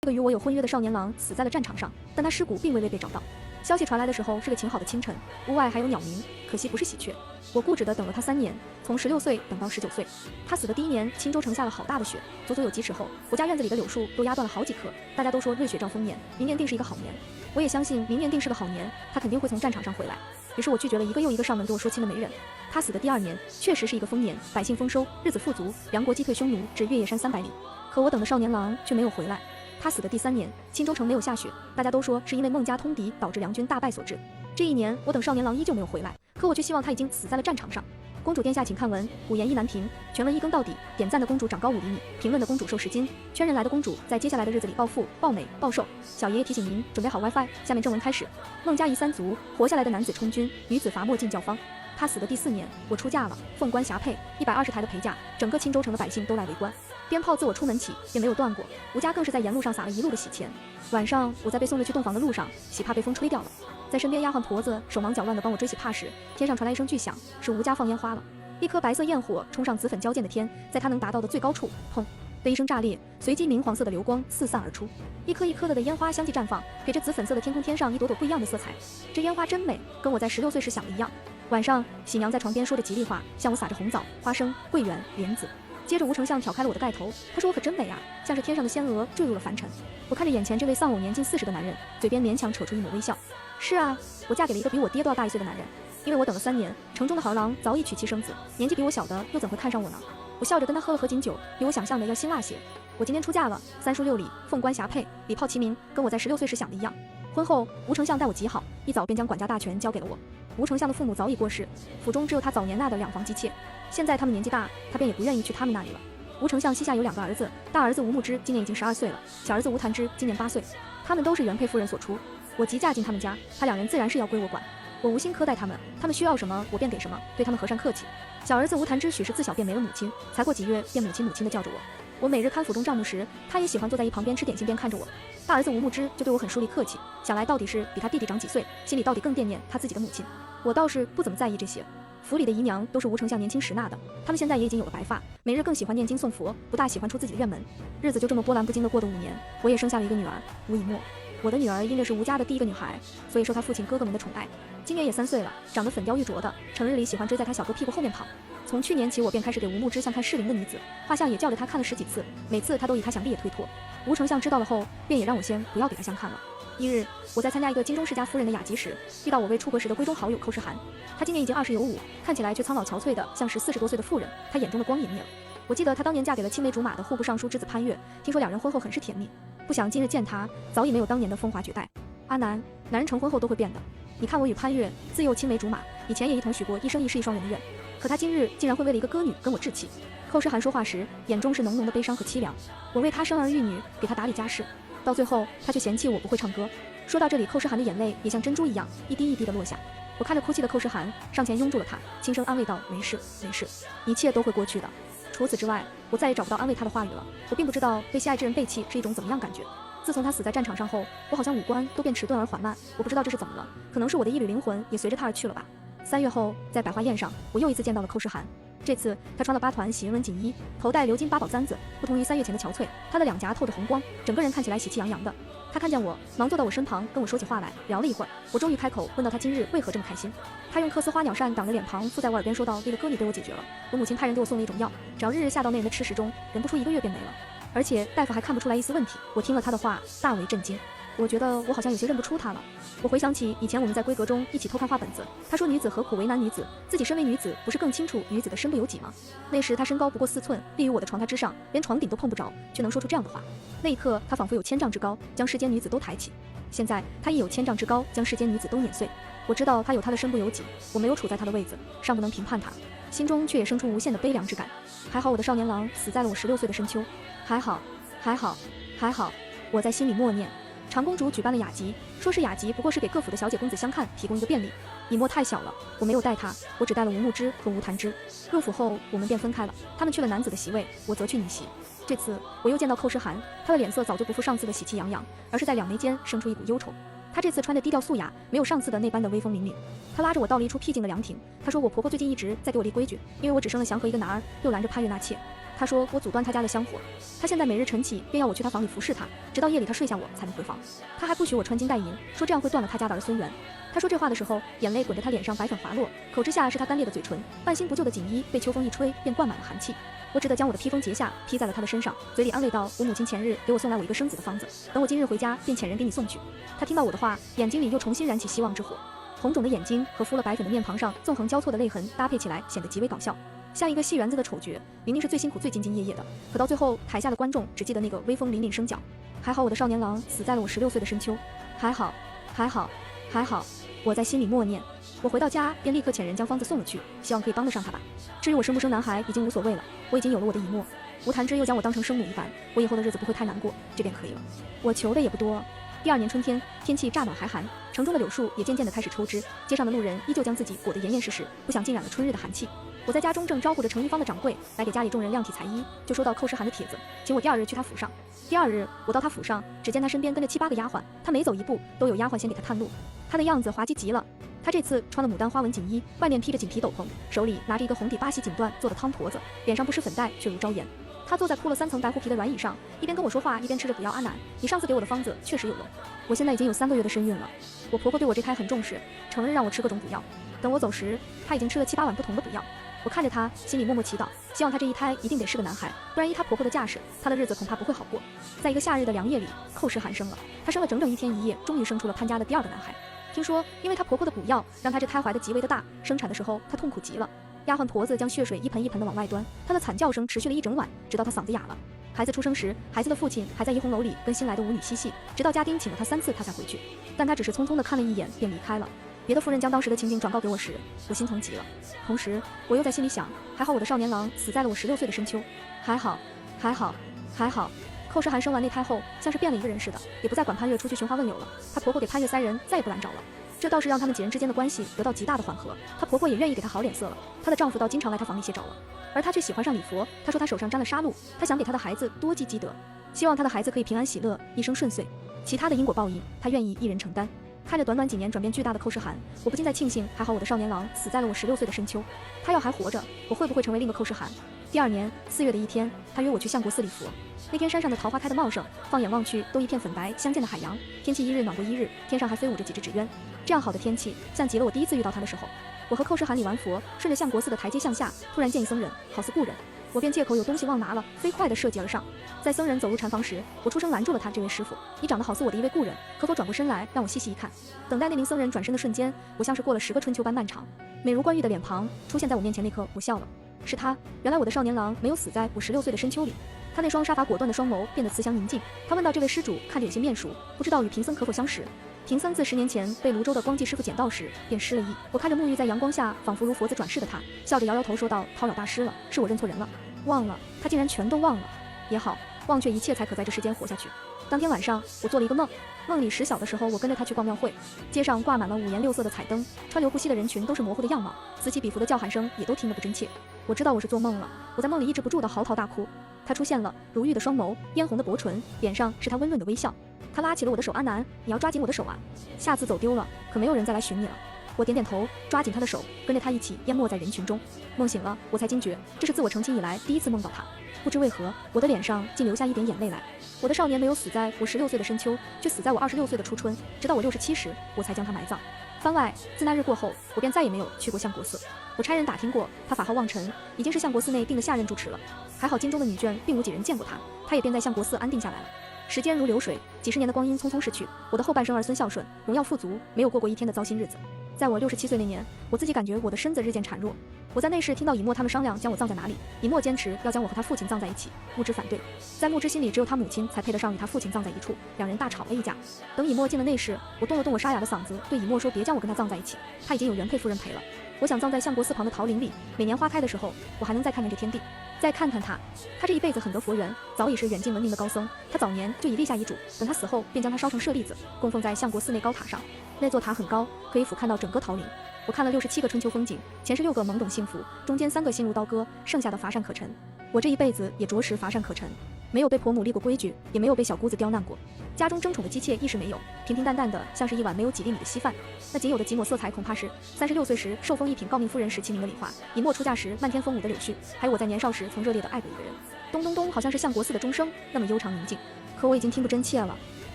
这个与我有婚约的少年郎死在了战场上，但他尸骨并未被找到。消息传来的时候是个晴好的清晨，屋外还有鸟鸣，可惜不是喜鹊。我固执地等了他3年，从16岁等到19岁。他死的第1年，青州城下了好大的雪，足足有几尺厚，我家院子里的柳树都压断了好几棵。大家都说瑞雪兆丰年，明年定是一个好年。我也相信明年定是个好年，他肯定会从战场上回来。于是我拒绝了一个又一个上门给我说亲的媒人。他死的第2年，确实是一个丰年，百姓丰收，日子富足，梁国击退匈奴至月夜山300里。可我等的少年郎却没有回来。他死的第3年，青州城没有下雪，大家都说是因为孟家通敌导致梁军大败所致。这1年，我等少年郎依旧没有回来，可我却希望他已经死在了战场上。公主殿下，请看文，古言意难平，全文一更到底。点赞的公主长高5厘米，评论的公主瘦10斤，圈人来的公主在接下来的日子里暴富、暴美、暴瘦。小爷爷提醒您，准备好 WiFi。下面正文开始。孟家夷3族，活下来的男子充军，女子伐没进教坊。他死的第4年，我出嫁了，凤冠霞帔，120台的陪嫁，整个青州城的百姓都来围观。鞭炮自我出门起也没有断过，吴家更是在沿路上撒了一路的喜钱。晚上我在被送了去洞房的路上，喜帕被风吹掉了，在身边丫鬟婆子手忙脚乱地帮我追喜帕时，天上传来一声巨响，是吴家放烟花了。一颗白色焰火冲上紫粉交界的天，在它能达到的最高处，砰的一声炸裂，随即明黄色的流光四散而出，一颗一颗的烟花相继绽放，给这紫粉色的天空添上一朵朵不一样的色彩。这烟花真美，跟我在16岁时想的一样。晚上，喜娘在床边说着吉利话，向我撒着红枣、花生、桂圆、莲子。接着吴丞相挑开了我的盖头，他说我可真美啊，像是天上的仙娥坠入了凡尘。我看着眼前这位丧偶年近40的男人，嘴边勉强扯出一抹微笑。是啊，我嫁给了一个比我爹都要大1岁的男人，因为我等了3年，城中的好郎早已娶妻生子，年纪比我小的又怎会看上我呢？我笑着跟他喝了合卺酒，比我想象的要辛辣些。我今天出嫁了，3书6礼，凤冠霞帔，礼炮齐鸣，跟我在16岁时想的一样。婚后，吴丞相待我极好，一早便将管家大权交给了我。吴丞相的父母早已过世，府中只有他早年纳的2房姬妾，现在他们年纪大，他便也不愿意去他们那里了。吴丞相膝下有2个儿子，大儿子吴牧之今年已经12岁了，小儿子吴谭之今年8岁，他们都是原配夫人所出。我即嫁进他们家，他2人自然是要归我管。我无心苛待他们，他们需要什么我便给什么，对他们和善客气。小儿子吴谭之许是自小便没了母亲，才过几月便母亲地叫着我。我每日看府中账目时，他也喜欢坐在一旁边吃点心边看着我。大儿子吴牧之就对我很疏离客气，想来到底是比他弟弟长几岁，心里到底更惦念他自己的母亲。我倒是不怎么在意这些，府里的姨娘都是吴丞相年轻时纳的，他们现在也已经有了白发，每日更喜欢念经诵佛，不大喜欢出自己的院门。日子就这么波澜不惊地过了5年，我也生下了一个女儿吴以沫。我的女儿因为是吴家的第一个女孩，所以受她父亲哥哥们的宠爱，今年也3岁了，长得粉雕玉琢的，成日里喜欢追在她小哥屁股后面跑。从去年起，我便开始给吴牧之像看适龄的女子，画像也叫着她看了10几次，每次她都以她想必也推脱。吴丞相知道了后，便也让我先不要给她相看了。一日，我在参加一个京中世家夫人的雅集时，遇到我未出阁时的闺中好友寇世涵。她今年已经20有5，看起来却苍老憔悴的，像是40多岁的妇人。她眼中的光也灭了。我记得她当年嫁给了青梅竹马的户部尚书之子潘岳，听说2人婚后很是甜蜜。不想今日见她，早已没有当年的风华绝代。阿南，男人成婚后都会变的。你看我与潘岳自幼青梅竹马，以前也一同许过一生一世一双人的愿，可他今日竟然会为了一个歌女跟我置气。寇世涵说话时，眼中是浓浓的悲伤和凄凉。我为他生儿育女，给他打理家事，到最后他却嫌弃我不会唱歌。说到这里，寇世涵的眼泪也像珍珠一样一滴一滴的落下。我看着哭泣的寇世涵，上前拥住了他，轻声安慰道：没事没事，一切都会过去的。除此之外，我再也找不到安慰他的话语了。我并不知道被心爱之人背弃是一种怎么样感觉。自从他死在战场上后，我好像五官都变迟钝而缓慢，我不知道这是怎么了，可能是我的一缕灵魂也随着他而去了吧。3月后，在百花宴上，我又一次见到了寇世涵。这次他穿了8团喜云纹锦衣，头戴鎏金8宝簪子，不同于3月前的憔悴，他的2颊透着红光，整个人看起来喜气洋洋的。他看见我，忙坐到我身旁，跟我说起话来，聊了一会儿。我终于开口问到他今日为何这么开心。他用缂丝花鸟扇挡着脸庞，附在我耳边说道：那个歌女被我解决了，我母亲派人给我送了一种药，只要日日下到那人的吃食中，人不出1个月便没了，而且大夫还看不出来一丝问题。我听了他的话，大为震惊。我觉得我好像有些认不出他了。我回想起以前我们在闺阁中一起偷看画本子，他说女子何苦为难女子，自己身为女子不是更清楚女子的身不由己吗？那时他身高不过4寸，立于我的床榻之上，连床顶都碰不着，却能说出这样的话。那一刻他仿佛有1000丈之高，将世间女子都抬起。现在他亦有1000丈之高，将世间女子都碾碎。我知道他有他的身不由己，我没有处在他的位子，尚不能评判他，心中却也生出无限的悲凉之感。还好我的少年郎死在了我16岁的深秋，还好还好还好，我在心里默念。长公主举办了雅集，说是雅集不过是给各府的小姐公子相看提供一个便利。以沫太小了，我没有带她，我只带了吴牧之和吴谭之。入府后我们便分开了，他们去了男子的席位，我则去女席。这次我又见到寇世涵，他的脸色早就不复上次的喜气洋洋，而是在2眉间生出一股忧愁。他这次穿着低调素雅，没有上次的那般的威风凛凛。他拉着我到了一处僻静的凉亭，他说我婆婆最近一直在给我立规矩，因为我只生了祥和一个男儿，又拦着潘岳纳妾。他说我阻断他家的香火，他现在每日晨起便要我去他房里服侍他，直到夜里他睡下我才能回房。他还不许我穿金戴银，说这样会断了他家的儿孙缘。他说这话的时候，眼泪滚着他脸上白粉滑落，口之下是他干裂的嘴唇，半新不旧的锦衣被秋风一吹，便灌满了寒气。我只得将我的披风解下，披在了他的身上，嘴里安慰道：“我母亲前日给我送来我一个生子的方子，等我今日回家，便遣人给你送去。”他听到我的话，眼睛里又重新燃起希望之火，红肿的眼睛和敷了白粉的面庞上纵横交错的泪痕搭配起来，显得极为搞笑，像一个戏园子的丑角，明明是最辛苦、最兢兢业业的，可到最后，台下的观众只记得那个威风凛凛声角。还好我的少年郎死在了我16岁的深秋，还好，还好，还好。我在心里默念。我回到家便立刻遣人将方子送了去，希望可以帮得上他吧。至于我生不生男孩已经无所谓了，我已经有了我的以沫。吴谈之又将我当成生母一般，我以后的日子不会太难过，这便可以了。我求的也不多。第2年春天，天气乍暖还寒，城中的柳树也渐渐地开始抽枝，街上的路人依旧将自己裹得严严实实，不想浸染了春日的寒气。我在家中正招呼着程一方的掌柜来给家里众人量体裁衣，就收到寇诗涵的帖子，请我第2日去他府上。第2日，我到他府上，只见他身边跟着7、8个丫鬟，他每走一步都有丫鬟先给他探路，他的样子滑稽极了。他这次穿了牡丹花纹锦衣，外面披着锦皮斗篷，手里拿着一个红底巴西锦缎做的汤婆子，脸上不施粉黛，却如朝颜。他坐在铺了3层白狐皮的软椅上，一边跟我说话，一边吃着补药阿南。你上次给我的方子确实有用，我现在已经有3个月的身孕了。我婆婆对我这胎很重视，成日让我吃各种补药。等我走时，她已经吃了7、8碗不同的补药。我看着她，心里默默祈祷，希望她这一胎一定得是个男孩，不然依她婆婆的架势，她的日子恐怕不会好过。在一个夏日的凉夜里，寇诗涵生了，她生了整整1天1夜，终于生出了潘家的第2个男孩。听说因为她婆婆的补药，让她这胎怀得极为的大，生产的时候她痛苦极了。丫鬟婆子将血水一盆一盆的往外端，她的惨叫声持续了1整晚，直到她嗓子哑了。孩子出生时，孩子的父亲还在怡红楼里跟新来的舞女嬉戏，直到家丁请了他3次，他才回去。但他只是匆匆地看了一眼便离开了。别的夫人将当时的情景转告给我时，我心疼极了。同时，我又在心里想，还好我的少年郎死在了我16岁的深秋，还好，还好，还好。寇诗涵生完那胎后，像是变了一个人似的，也不再管潘月出去寻花问柳了。她婆婆给潘月3人再也不拦着了。这倒是让他们几人之间的关系得到极大的缓和，她婆婆也愿意给她好脸色了。她的丈夫倒经常来她房里歇着了，而她却喜欢上礼佛。她说她手上沾了杀戮，她想给她的孩子多积积德，希望她的孩子可以平安喜乐，一生顺遂。其他的因果报应，她愿意一人承担。看着短短几年转变巨大的寇诗涵，我不禁在庆幸，还好我的少年郎死在了我16岁的深秋。他要还活着，我会不会成为另一个寇诗涵？第2年4月的一天，他约我去相国寺礼佛。那天山上的桃花开得茂盛，放眼望去都一片粉白相间的海洋，天气1日暖过1日，天上还飞舞着几只纸鸢。这样好的天气，像极了我第一次遇到他的时候。我和寇诗涵礼完佛，顺着相国寺的台阶向下，突然见一僧人，好似故人。我便借口有东西忘拿了，飞快地射击而上。在僧人走入禅房时，我出声拦住了他：“这位师傅，你长得好似我的一位故人，可否转过身来，让我细细一看？”等待那名僧人转身的瞬间，我像是过了10个春秋般漫长。美如冠玉的脸庞出现在我面前那刻，我笑了。是他，原来我的少年郎没有死在我16岁的深秋里。他那双杀伐果断的双眸变得慈祥宁静。他问道：“这位施主看着有些面熟，不知道与贫僧可否相识？”贫僧自10年前被泸州的光寂师傅捡到时，便失了忆。我看着沐浴在阳光下，仿佛如佛子转世的他，笑着摇摇头说道：“叨扰大师了，是我认错人了，忘了。”他竟然全都忘了。也好，忘却一切才可在这世间活下去。当天晚上，我做了一个梦，梦里10小的时候，我跟着他去逛庙会，街上挂满了5颜6色的彩灯，川流不息的人群都是模糊的样貌，此起彼伏的叫喊声也都听得不真切。我知道我是做梦了，我在梦里抑制不住的嚎啕大哭。他出现了，如玉的双眸，嫣红的薄唇，脸上是他温润的微笑。他拉起了我的手：“阿南，你要抓紧我的手啊，下次走丢了，可没有人再来寻你了。”我点点头，抓紧他的手，跟着他一起淹没在人群中。梦醒了，我才惊觉这是自我成亲以来第一次梦到他。不知为何，我的脸上竟流下一点眼泪来。我的少年没有死在我16岁的深秋，却死在我26岁的初春，直到我67时，我才将他埋葬。番外，自那日过后，我便再也没有去过相国寺。我差人打听过，他法号望尘，已经是相国寺内定的下任住持了。还好京中的女眷并无几人见过他，他也便在相国寺安定下来了。时间如流水，几十年的光阴匆匆逝去，我的后半生儿孙孝顺，荣耀富足，没有过过一天的糟心日子。在我67岁那年，我自己感觉我的身子日渐孱弱。我在内室听到以沫他们商量将我葬在哪里，以沫坚持要将我和他父亲葬在一起，木之反对。在木之心里，只有他母亲才配得上与他父亲葬在一处，两人大吵了一架。等以沫进了内室，我动了动我沙哑的嗓子，对以沫说：“别将我跟他葬在一起，他已经有原配夫人陪了。我想葬在相国寺旁的桃林里，每年花开的时候，我还能再看看这天地，再看看他。他这一辈子很得佛缘，早已是远近闻名的高僧。他早年就已立下遗嘱，等他死后，便将他烧成舍利子，供奉在相国寺内高塔上。那座塔很高，可以俯瞰到整个桃林。我看了67个春秋风景，前是6个懵懂幸福，中间3个心如刀割，剩下的乏善可陈。我这一辈子也着实乏善可陈。没有被婆母立过规矩，也没有被小姑子刁难过。家中争宠的姬妾亦是没有，平平淡淡的，像是一碗没有几粒米的稀饭。那仅有的几抹色彩，恐怕是36岁时受封一品诰命夫人时齐名的李华，以末出嫁时漫天风舞的柳絮，还有我在年少时曾热烈的爱过一个人。咚咚咚，好像是相国寺的钟声，那么悠长宁静。可我已经听不真切了。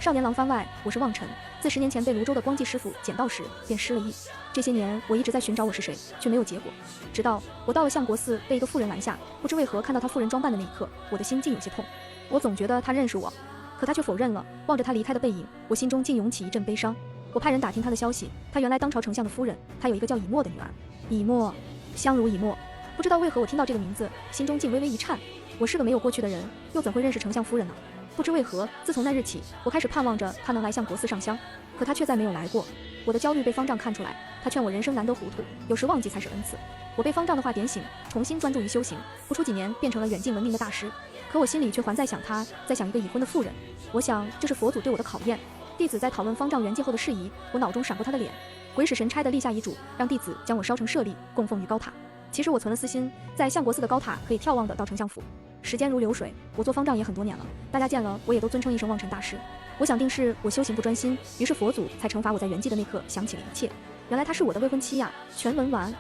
少年郎番外，我是望尘，自10年前被泸州的光纪师傅捡到时，便失了忆。这些年，我一直在寻找我是谁，却没有结果。直到我到了相国寺，被一个妇人拦下，不知为何看到她妇人装扮的那一刻，我的心竟有些痛。我总觉得她认识我，可她却否认了。望着她离开的背影，我心中竟涌起一阵悲伤。我派人打听她的消息，她原来当朝丞相的夫人，她有一个叫以沫的女儿。以沫，相濡以沫。不知道为何我听到这个名字，心中竟微微一颤。我是个没有过去的人，又怎会认识丞相夫人呢？不知为何，自从那日起，我开始盼望着他能来相国寺上香，可他却再没有来过。我的焦虑被方丈看出来，他劝我人生难得糊涂，有时忘记才是恩赐。我被方丈的话点醒，重新专注于修行，不出几年便成了远近闻名的大师。可我心里却还在想他，在想一个已婚的妇人。我想这是佛祖对我的考验。弟子在讨论方丈圆寂后的事宜，我脑中闪过他的脸。鬼使神差地立下遗嘱，让弟子将我烧成舍利，供奉于高塔。其实我存了私心，在相国寺的高塔可以眺望的到丞相府。时间如流水，我做方丈也很多年了，大家见了我也都尊称一声望尘大师。我想定是我修行不专心，于是佛祖才惩罚我在圆寂的那刻想起了一切。原来她是我的未婚妻呀！全文完。